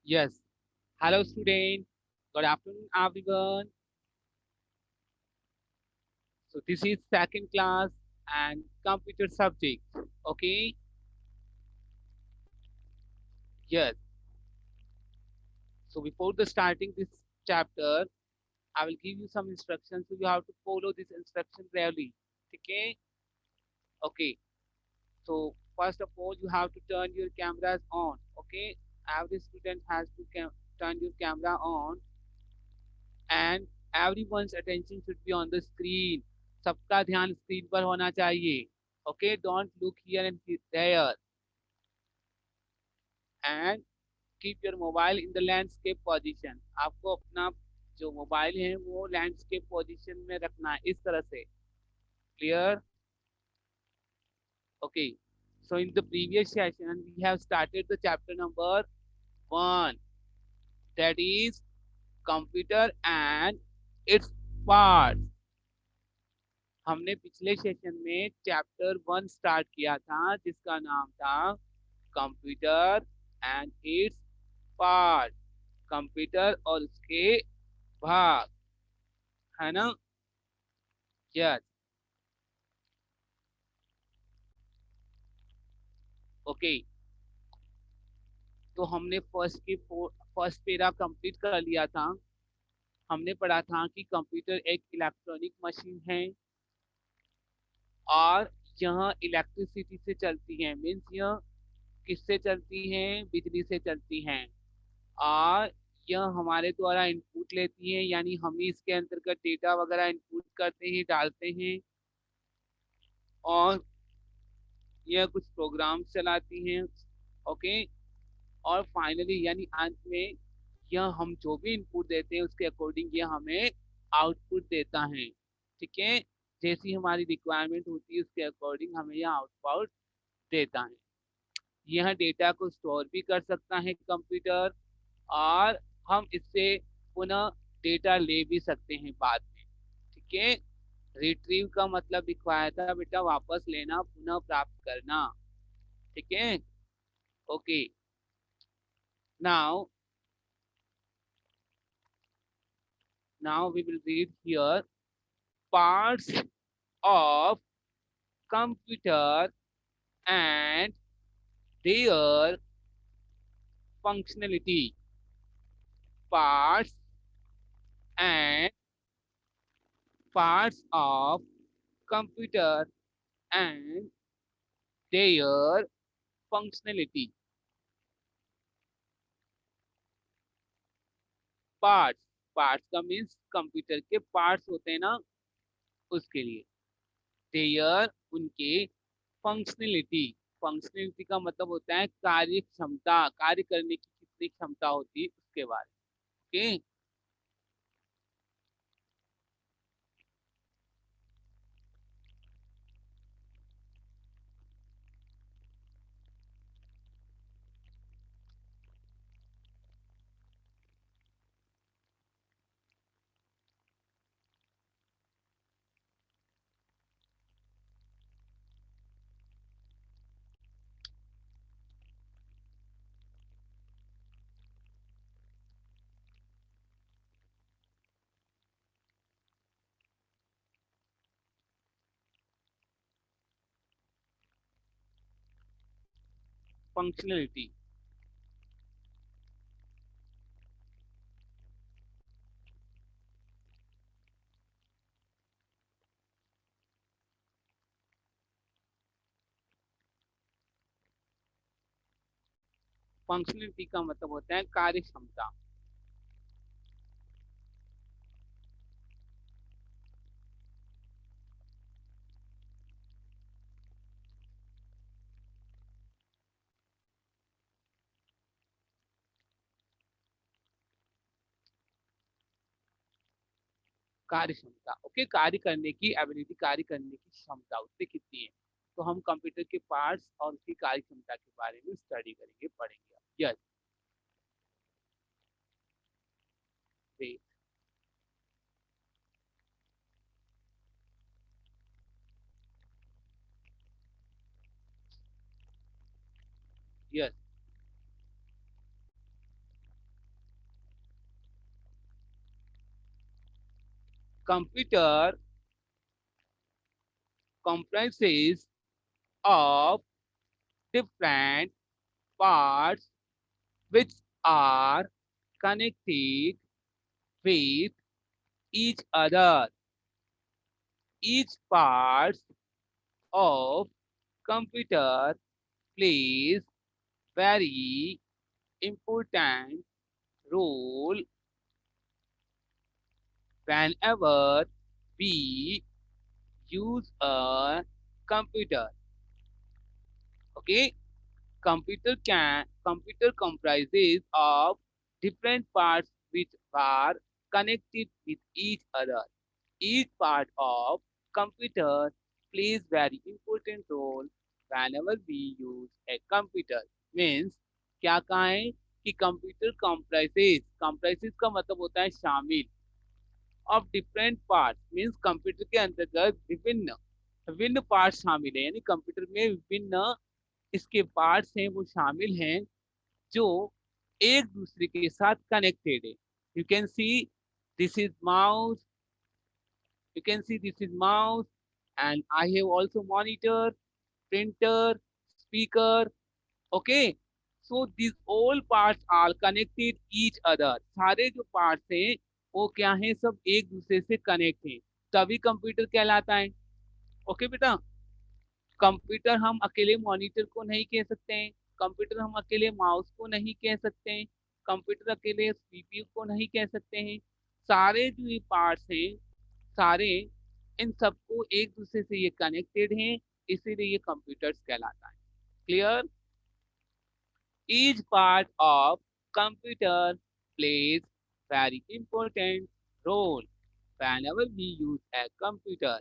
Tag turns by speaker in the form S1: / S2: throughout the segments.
S1: Yes. Hello, student. Good afternoon, everyone. So this is second class and computer subject. Okay. Yes. So before the starting this chapter, I will give you some instructions. So you have to follow this instruction clearly. Okay. Okay. So first of all, you have to turn your cameras on. Okay. Every student has to turn your camera on, and everyone's attention should be on the screen. सबका ध्यान screen पर होना चाहिए. Okay, don't look here and there, and keep your mobile in the landscape position. आपको अपना जो mobile है वो लैंडस्केप पोजीशन में रखना है इस तरह से. Clear? Okay. So in the previous session we have started the chapter number 1, that is computer and its parts. हमने पिछले सेशन में चैप्टर 1 स्टार्ट किया था जिसका नाम था computer and it's part. Computer और उसके भाग, है ना? यस. ओके. तो हमने फर्स्ट पेरा कंप्लीट कर लिया था. हमने पढ़ा था कि कंप्यूटर एक इलेक्ट्रॉनिक मशीन है और यह इलेक्ट्रिसिटी से चलती है. मीन्स यह किससे चलती हैं? बिजली से चलती हैं. और यह हमारे द्वारा इनपुट लेती है, यानी हम ही इसके अंतर्गत डेटा वगैरह इनपुट करते हैं, डालते हैं, और यह कुछ प्रोग्राम चलाती हैं. ओके. और फाइनली यानी अंत में यह हम जो भी इनपुट देते हैं उसके अकॉर्डिंग यह हमें आउटपुट देता है. ठीक है. जैसी हमारी रिक्वायरमेंट होती है उसके अकॉर्डिंग हमें यह आउटपुट देता है. यह डेटा को स्टोर भी कर सकता है कंप्यूटर, और हम इससे पुनः डेटा ले भी सकते हैं बाद में. ठीक है. रिट्रीव का मतलब दिखवाया था बेटा, वापस लेना, पुनः प्राप्त करना. ठीक है. Okay. Now now we will read here parts of computer and their functionality. Parts and parts of computer and their functionality. Parts. Parts का मीन्स कंप्यूटर के पार्ट्स होते हैं ना, उसके लिए. देयर उनके. फंक्शनलिटी. फंक्शनलिटी का मतलब होता है कार्य क्षमता, कार्य करने की कितनी क्षमता होती है उसके बारे में. ओके. फंक्शनलिटी. फंक्शनलिटी का मतलब होता है कार्य क्षमता. कार्य क्षमता. ओके. कार्य करने की एबिलिटी, कार्य करने की क्षमता उससे कितनी है. तो हम कंप्यूटर के पार्ट्स और उसकी कार्य क्षमता के बारे में स्टडी करेंगे, पढ़ेंगे. Yes. Yes. computer comprises of different parts which are connected with each other. Each part of computer plays very important role whenever we use a computer. Okay, computer comprises of different parts which are connected with each other. Each part of computer plays very important role whenever we use a computer. Means क्या कहा है कि computer comprises का मतलब होता है शामिल of different part means computer के अंतर्गत विभिन्न विभिन्न पार्ट शामिल है यानी कंप्यूटर में विभिन्न इसके पार्ट्स हैं वो शामिल हैं जो एक दूसरे के साथ कनेक्टेड है you can see this is mouse you can see this is mouse and I have also monitor, printer, speaker. Okay, so these all parts are connected each other. सारे जो parts हैं वो क्या हैं सब एक दूसरे से कनेक्ट हैं तभी कंप्यूटर कहलाता है ओके बेटा कंप्यूटर हम अकेले मॉनिटर को नहीं कह सकते हैं कंप्यूटर हम अकेले माउस को नहीं कह सकते हैं कंप्यूटर अकेले सीपीयू को नहीं कह सकते हैं सारे जो ये पार्ट्स हैं सारे इन सबको एक दूसरे से ये कनेक्टेड हैं इसीलिए ये कंप्यूटर्स कहलाता है clear each part of computer plays very important role whenever we use a computer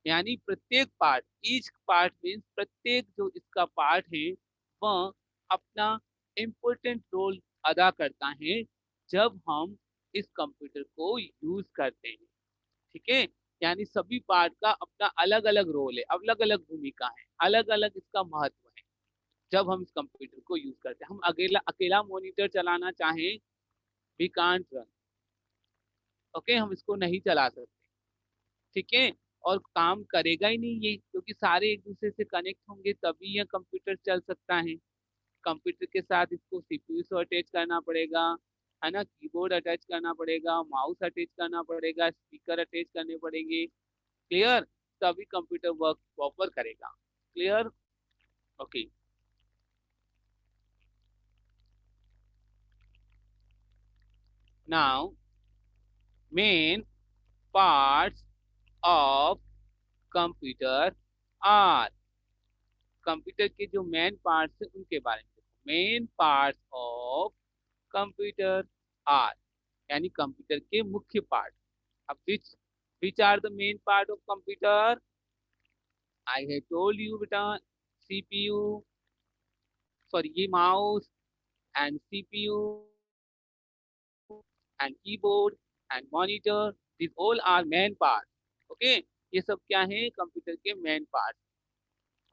S1: यानी प्रत्येक पार्ट ईच पार्ट मीन्स प्रत्येक जो इसका पार्ट है वह अपना इम्पोर्टेंट रोल अदा करता है जब हम इस कंप्यूटर को यूज करते हैं ठीक है यानी सभी पार्ट का अपना अलग अलग रोल है अलग अलग भूमिका है अलग अलग इसका महत्व है जब हम इस कंप्यूटर को यूज करते हैं हम अकेला अकेला मॉनिटर चलाना चाहें वी कांट रन ओके हम इसको नहीं चला सकते ठीक है और काम करेगा ही नहीं ये क्योंकि सारे एक दूसरे से कनेक्ट होंगे तभी यह कंप्यूटर चल सकता है कंप्यूटर के साथ इसको सीपीयू से अटैच करना पड़ेगा है ना कीबोर्ड अटैच करना पड़ेगा माउस अटैच करना पड़ेगा स्पीकर अटैच करने पड़ेंगे क्लियर तभी कंप्यूटर वर्क प्रॉपर करेगा clear okay now main parts of computer are computer के जो मेन पार्ट्स हैं उनके बारे में main parts of computer are यानी कंप्यूटर के मुख्य पार्ट अब which are the main part of computer I have told you beta cpu sorry ये mouse and cpu and keyboard and monitor these all are main parts okay ये सब क्या है computer के main part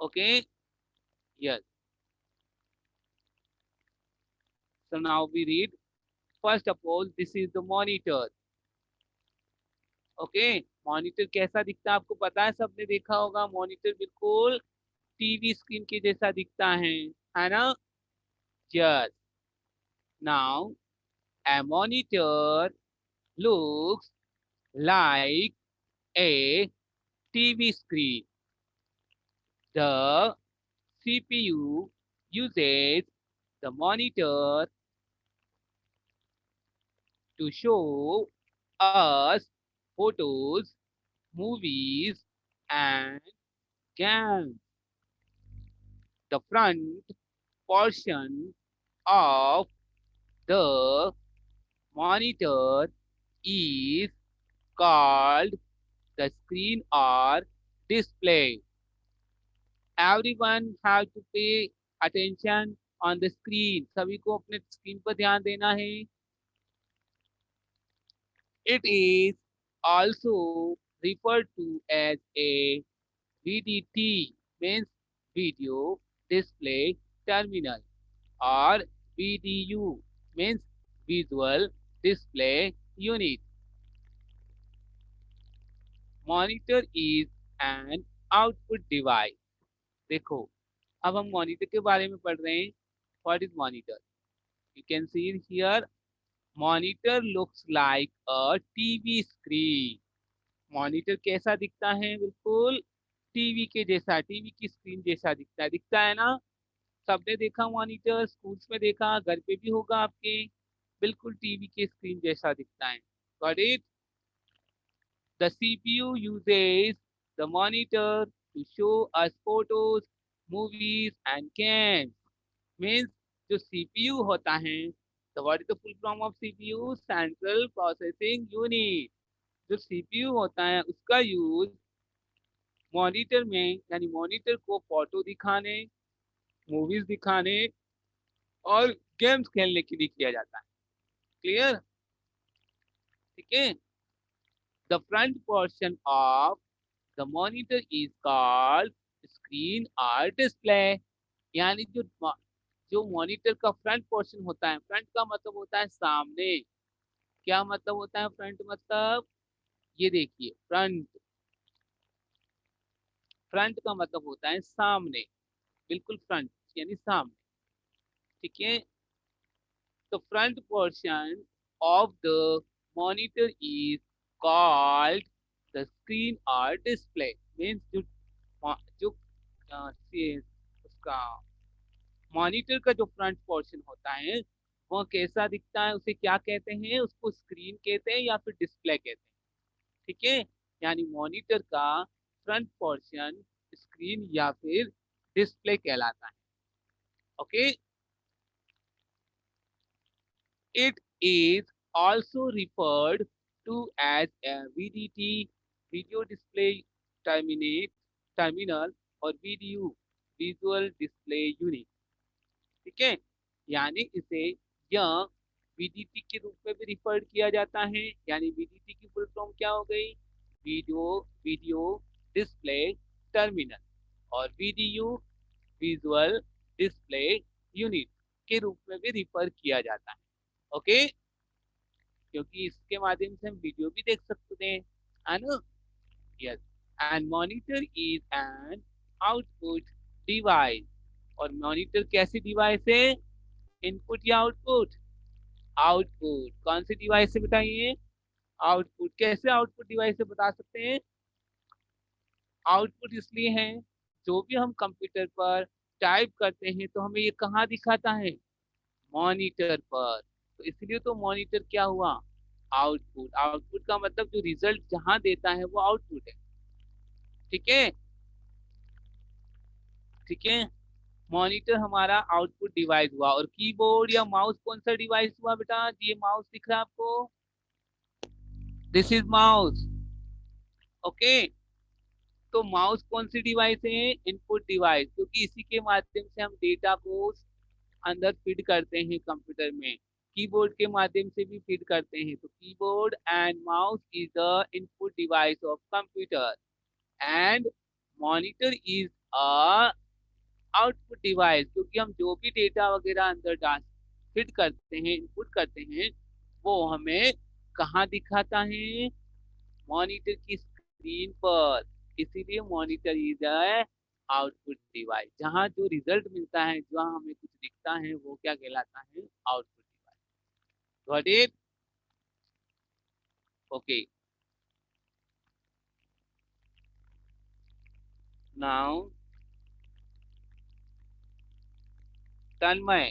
S1: okay yes so now we read first of all this is the monitor okay monitor कैसा दिखता है आपको पता है सबने देखा होगा मॉनिटर बिल्कुल टीवी स्क्रीन के जैसा दिखता है ना yes now a monitor looks like a TV screen the CPU uses the monitor to show us photos movies and games the front portion of the monitor is called the screen or display. Everyone have to pay attention on the screen. सभी को अपने screen पर ध्यान देना है. It is also referred to as a VDT means video display terminal or VDU means visual display unit. Monitor is an output device. देखो, अब हम मॉनिटर के बारे में पढ़ रहे हैं। What is monitor? You can see here, monitor looks like a TV screen. Monitor कैसा दिखता है? बिल्कुल टीवी के जैसा, टीवी की स्क्रीन जैसा दिखता है ना। सबने देखा मॉनिटर, स्कूल्स में देखा, घर पे भी होगा आपके। बिल्कुल टीवी की स्क्रीन जैसा दिखता है। Got it? The CPU uses the monitor to show us photos, movies and games. Means जो सीपीयू होता है, तो what is the full form of CPU? Central processing unit. जो सीपीयू होता है उसका यूज मॉनिटर में, यानी मॉनिटर को फोटो दिखाने, मूवीज दिखाने और गेम्स खेलने के लिए किया जाता है। क्लियर? ठीक है। The front portion of the monitor is called screen और डिस्प्ले। यानी जो मॉनिटर का फ्रंट पोर्शन होता है, फ्रंट का मतलब होता है सामने। क्या मतलब होता है फ्रंट मतलब? ये देखिए, फ्रंट, फ्रंट का मतलब होता है सामने। बिल्कुल फ्रंट यानी सामने। ठीक है। तो front portion of the monitor is called the screen और डिस्प्ले। मीन्स जो उसका मॉनिटर का जो फ्रंट पोर्शन होता है वो कैसा दिखता है, उसे क्या कहते हैं? उसको स्क्रीन कहते हैं या फिर डिस्प्ले कहते हैं। ठीक है। यानी मॉनिटर का फ्रंट पोर्शन स्क्रीन या फिर डिस्प्ले कहलाता है। Okay. It is also referred to as a VDT, video display terminate terminal, और वीडियो विजुअल डिस्प्ले यूनिट। ठीक है। यानी इसे यह वीडीटी के रूप में भी रिफर किया जाता है। यानी वीडीटी की फुल फॉर्म क्या हो गई? वीडियो वीडियो डिस्प्ले टर्मिनल, और वीडियो विजुअल डिस्प्ले यूनिट के रूप में भी रिफर किया जाता है। ओके। क्योंकि इसके माध्यम से हम वीडियो भी देख सकते हैं, है ना? Yes. And monitor is an output device. और मॉनिटर कैसी डिवाइस है? इनपुट या आउटपुट? आउटपुट। कौन सी डिवाइस से बताइए? आउटपुट। कैसे आउटपुट डिवाइस से बता सकते हैं? आउटपुट इसलिए है, जो भी हम कंप्यूटर पर टाइप करते हैं तो हमें ये कहाँ दिखाता है? मॉनिटर पर। तो इसलिए तो मॉनिटर क्या हुआ? आउटपुट। आउटपुट का मतलब जो रिजल्ट जहां देता है वो आउटपुट है। ठीक है। ठीक है। मॉनिटर हमारा आउटपुट डिवाइस हुआ। और कीबोर्ड या माउस कौन सा डिवाइस हुआ बेटा? ये माउस दिख रहा है आपको? This is mouse. ओके। तो माउस कौन सी डिवाइस है? इनपुट डिवाइस, क्योंकि इसी के माध्यम से हम डेटा को अंदर फीड करते हैं कंप्यूटर में। कीबोर्ड के माध्यम से भी फीड करते हैं। तो keyboard and mouse is the input device of computer, and monitor is a output device, क्योंकि हम जो भी डेटा वगैरह अंदर डाल फीड करते हैं, इनपुट करते हैं, वो हमें कहाँ दिखाता है? मॉनिटर की स्क्रीन पर। इसीलिए मॉनिटर इज आउटपुट डिवाइस। जहाँ जो रिजल्ट मिलता है, जहाँ हमें कुछ दिखता है, वो क्या कहलाता है? Output device. Got it? Okay. Now Tanmay.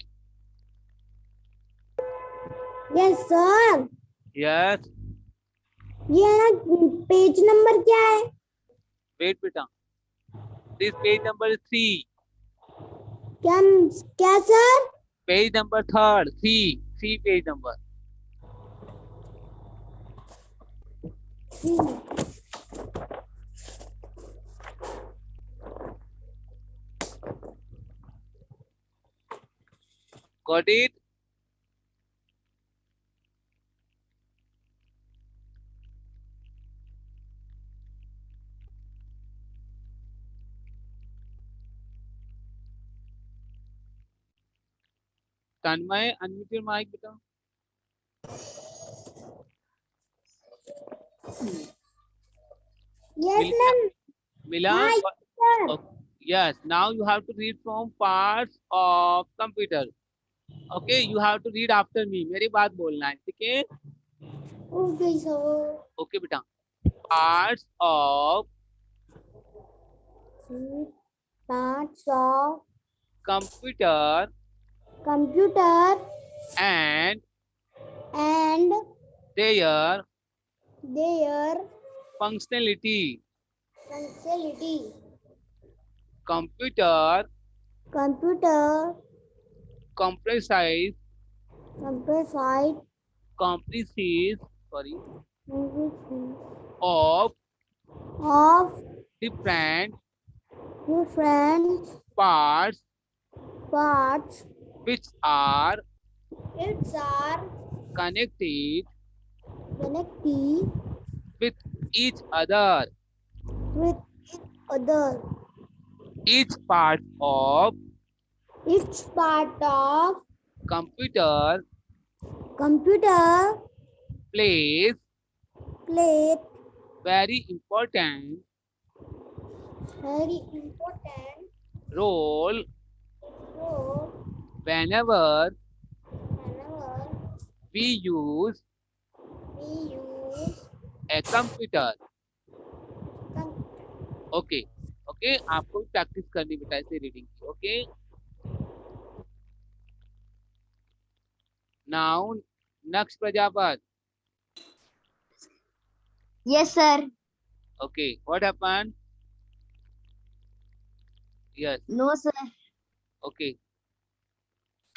S2: Yes sir.
S1: Yes.
S2: ये है ना, पेज नंबर क्या है?
S1: वेट बेटा, दिस पेज नंबर 3।
S2: क्या? क्या sir?
S1: Page number third, C. C page number. Got it? Tanmay, unmute your mic बेटा।
S2: Yes,
S1: मिल गया?
S2: ma'am.
S1: मिला?
S2: हाँ, sir.
S1: Yes, now you have to read from parts of computer. Okay, you have to read after me. मेरी बात बोलना है, ठीक है?
S2: Okay, sir.
S1: Okay बेटा. Parts of
S2: Parts of
S1: computer
S2: computer
S1: and
S2: and
S1: their
S2: their
S1: functionality.
S2: functionality.
S1: Computer
S2: Computer
S1: comprises
S2: comprises
S1: comprises sorry of
S2: of
S1: different
S2: different
S1: parts
S2: parts
S1: which are
S2: which are
S1: connected
S2: connected
S1: with each other.
S2: with other.
S1: Each part of
S2: Each part of
S1: computer
S2: computer
S1: plays
S2: plays
S1: very important
S2: very important
S1: role
S2: role
S1: whenever
S2: whenever
S1: we use
S2: we use
S1: a computer.
S2: computer.
S1: Okay okay, आपको भी practice करनी बेटा ऐसे reading की. Okay, now next Prajapat.
S2: Yes, sir.
S1: Okay, what happened? Yes,
S2: No, sir.
S1: Okay.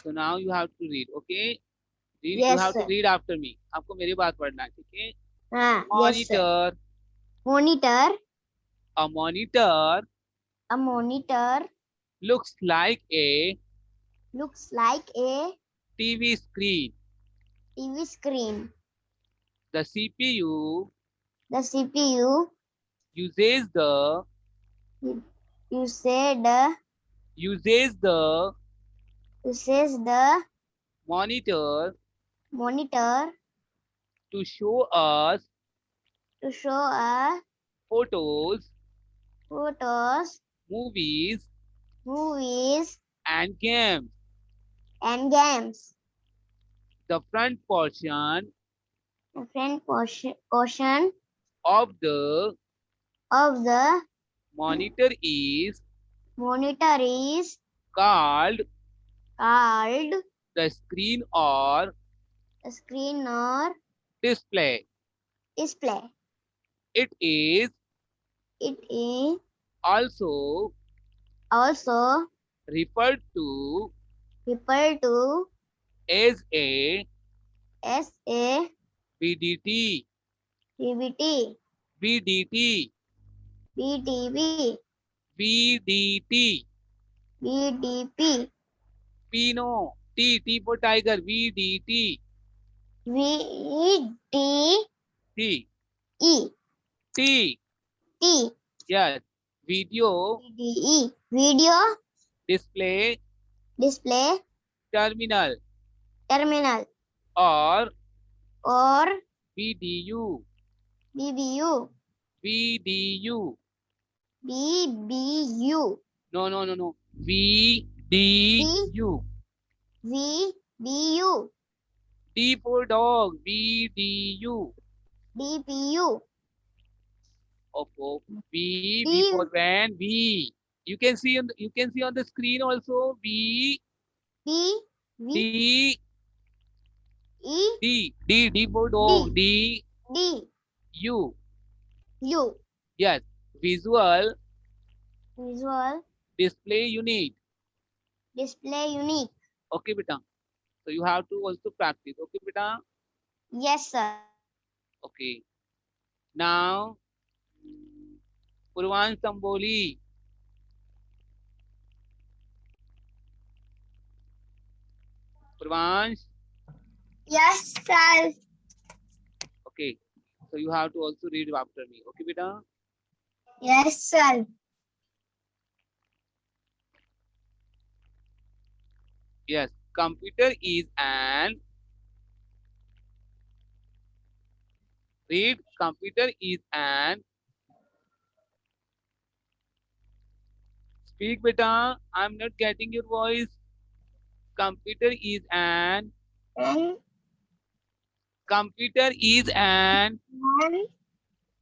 S1: So now you have to read. Okay, read, you
S2: Yes,
S1: have to
S2: sir.
S1: Read after me. आपको मेरी बात पढ़ना है, ठीक है?
S2: Yes, sir.
S1: Monitor.
S2: Monitor.
S1: A monitor
S2: A monitor
S1: looks like a
S2: looks like a
S1: TV screen.
S2: TV screen.
S1: The CPU
S2: The CPU
S1: uses the
S2: uses
S1: uses the
S2: the
S1: monitor
S2: monitor
S1: to show us
S2: to show us
S1: photos,
S2: photos,
S1: movies,
S2: movies,
S1: and games.
S2: and games.
S1: The front portion
S2: The front portion
S1: of the
S2: of the
S1: monitor is
S2: monitor is
S1: called
S2: called
S1: the screen or
S2: the screen or
S1: display.
S2: display.
S1: It is
S2: It is
S1: also
S2: also
S1: referred to
S2: referred to
S1: as a
S2: as a
S1: VDT,
S2: DVT,
S1: VDT,
S2: BTV,
S1: VDT,
S2: BDP,
S1: Pino, T for tiger, VDT,
S2: VDE,
S1: T,
S2: T,
S1: T, yes, video
S2: VDE, video
S1: display
S2: display
S1: terminal
S2: terminal
S1: or
S2: or
S1: VDU,
S2: BBU,
S1: VDU,
S2: BBU,
S1: no, VDU,
S2: VBU,
S1: D for dog, VDU,
S2: DPU,
S1: of V for van, V. You can see on the screen also V,
S2: B, V,
S1: D,
S2: E,
S1: D for dog, D,
S2: D,
S1: U.
S2: U,
S1: Yes, visual
S2: visual
S1: display unit.
S2: display unit.
S1: Okay, beta. So you have to also practice. Okay, beta.
S2: Yes, sir.
S1: Okay. Now, Purvan Samboli. Purvansh.
S2: Yes, sir.
S1: Okay. So you have to also read after me. Okay, beta.
S2: Yes, sir.
S1: Yes. Computer is an read. Computer is an Speak, beta. I'm not getting your voice. Computer is an.
S2: and
S1: Computer is an.
S2: and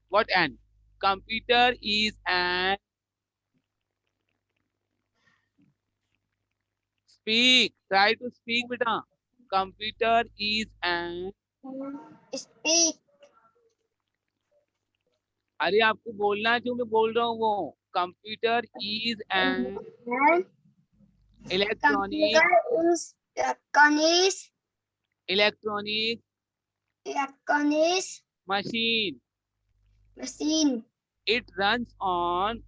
S1: What an? Computer is an. Speak. Try to speak, beta. Computer is an.
S2: speak
S1: अरे आपको बोलना है जो मैं बोल रहा हूँ वो. Computer is an
S2: and
S1: electronic.
S2: computer is
S1: electronic
S2: electronic
S1: machine.
S2: machine.
S1: It runs on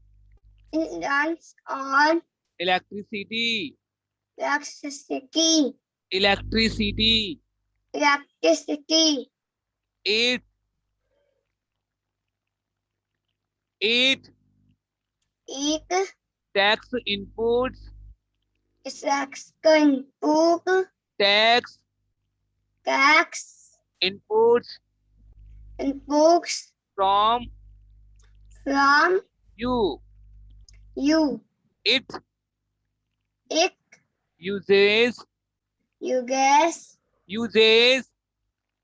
S2: It runs on
S1: electricity.
S2: electricity.
S1: Electricity.
S2: Electricity.
S1: It
S2: It
S1: tax inputs.
S2: is action book
S1: Tax
S2: tax
S1: inputs
S2: and books
S1: from
S2: from
S1: you.
S2: you.
S1: It
S2: It
S1: uses
S2: you guess
S1: uses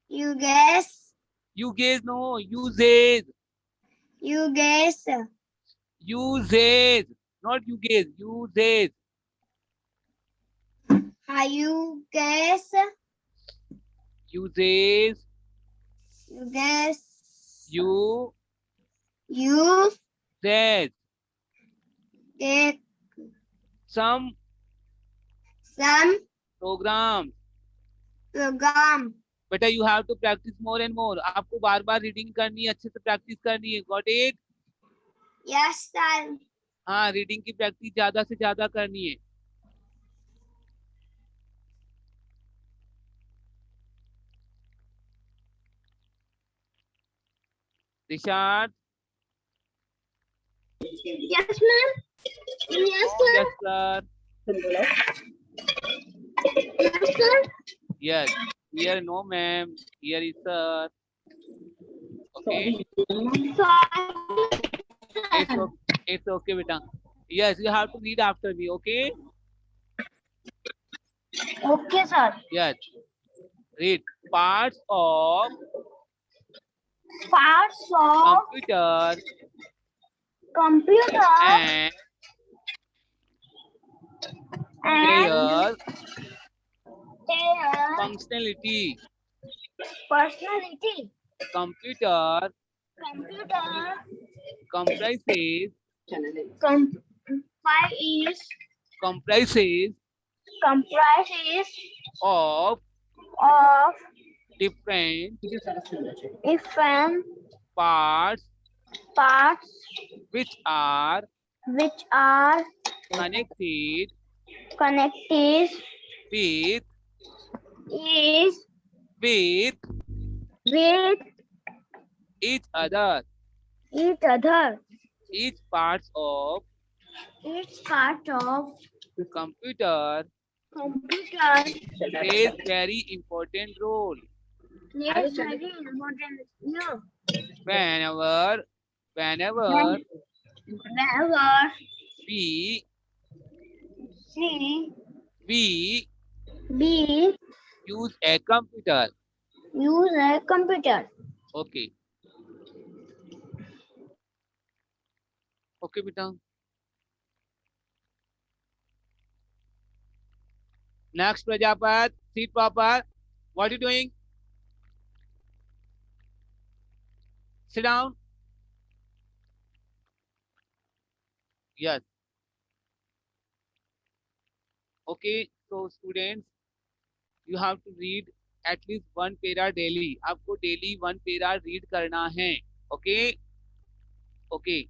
S2: you guess
S1: uses no uses
S2: you guess
S1: uses not uses uses
S2: how you guess
S1: uses
S2: you guess
S1: you
S2: you
S1: says
S2: get
S1: some
S2: some
S1: programs.
S2: program.
S1: बेटा you have to practice more and more. आपको बार बार reading करनी है, अच्छे से practice करनी है. Got it?
S2: Yes, sir.
S1: हाँ, रीडिंग की प्रैक्टिस ज्यादा से ज्यादा करनी है. Rishad.
S2: Yes, ma'am. Yes, sir.
S1: Yes sir.
S2: Yes, sir.
S1: Yes. Here no ma'am, here is sir. Okay, it's okay beta. Yes, you have to read after me. Okay.
S2: Okay, sir.
S1: Yes, read. Parts of computer
S2: Computer
S1: and their functionality.
S2: personality.
S1: Computer
S2: Computer
S1: comprises
S2: comprises
S1: of
S2: of
S1: different
S2: different
S1: parts
S2: parts
S1: which are connected
S2: connected
S1: with
S2: is
S1: with
S2: with
S1: each other.
S2: each other.
S1: Each part of
S2: Each part of
S1: computer
S2: computer
S1: plays very important role.
S2: plays very important role.
S1: Whenever
S2: Whenever
S1: we
S2: we
S1: use a computer.
S2: use a computer.
S1: Okay. Okay, beta. Next, Prajapat, sit proper. What are you doing? Sit down. Yes. Okay. So, students, you have to read at least one para daily. आपको daily one para read करना है. Okay. Okay.